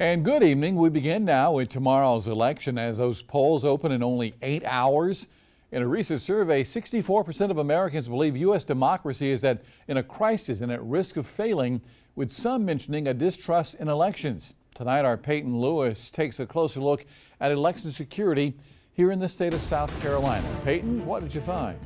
And good evening. We begin now with tomorrow's election as those polls open in only 8 hours. In a recent survey, 64% of Americans believe U.S. democracy is in a crisis and at risk of failing, with some mentioning a distrust in elections. Tonight, our Peyton Lewis takes a closer look at election security here in the state of South Carolina. Peyton, what did you find?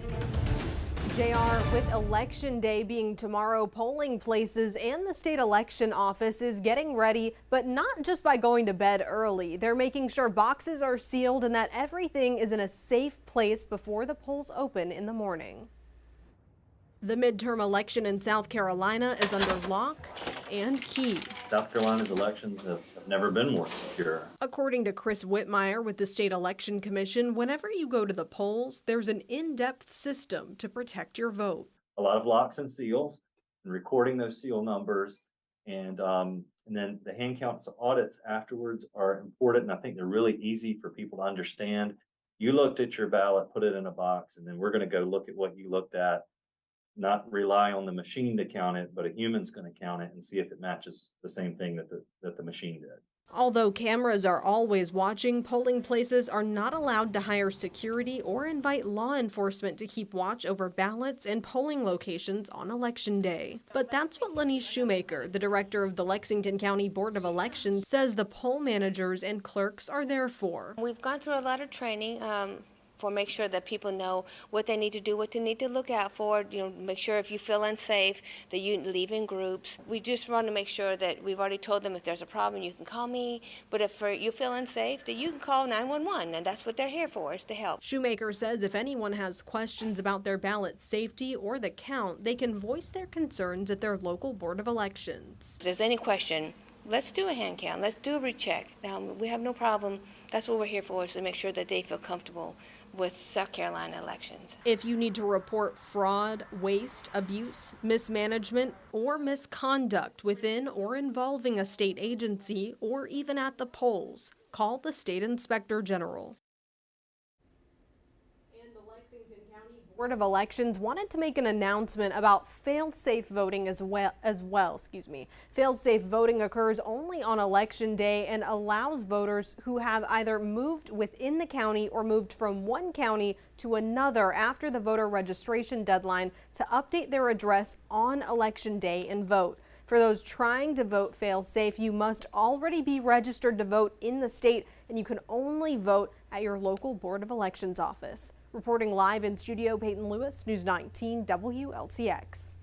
JR, with Election Day being tomorrow, polling places and the state election office is getting ready, but not just by going to bed early. They're making sure boxes are sealed and that everything is in a safe place before the polls open in the morning. The midterm election in South Carolina is under lock and key. South Carolina's elections have never been more secure. According to Chris Whitmire with the State Election Commission, whenever you go to the polls, there's an in-depth system to protect your vote. A lot of locks and seals, and recording those seal numbers, and then the hand counts audits afterwards are important, and I think they're really easy for people to understand. You looked at your ballot, put it in a box, and then we're going to go look at what you looked at. Not rely on the machine to count it, but a human's going to count it and see if it matches the same thing that the machine did. Although cameras are always watching, polling places are not allowed to hire security or invite law enforcement to keep watch over ballots and polling locations on Election Day. But that's what Lenny Shoemaker, the director of the Lexington County Board of Elections, says the poll managers and clerks are there for. We've gone through a lot of training for make sure that people know what they need to do, what they need to look out for, make sure if you feel unsafe that you leave in groups. We just want to make sure that we've already told them if there's a problem you can call me, but if you feel unsafe that you can call 911, and that's what they're here for, is to help. Shoemaker says if anyone has questions about their ballot safety or the count, they can voice their concerns at their local Board of Elections. If there's any question, let's do a hand count, let's do a recheck. We have no problem. That's what we're here for, is to make sure that they feel comfortable with South Carolina elections. If you need to report fraud, waste, abuse, mismanagement, or misconduct within or involving a state agency or even at the polls, call the State Inspector General. Board of Elections wanted to make an announcement about fail-safe voting as well. Fail-safe voting occurs only on Election Day and allows voters who have either moved within the county or moved from one county to another after the voter registration deadline to update their address on Election Day and vote. For those trying to vote fail-safe, you must already be registered to vote in the state, and you can only vote at your local Board of Elections office. Reporting live in studio, Peyton Lewis, News 19 WLTX.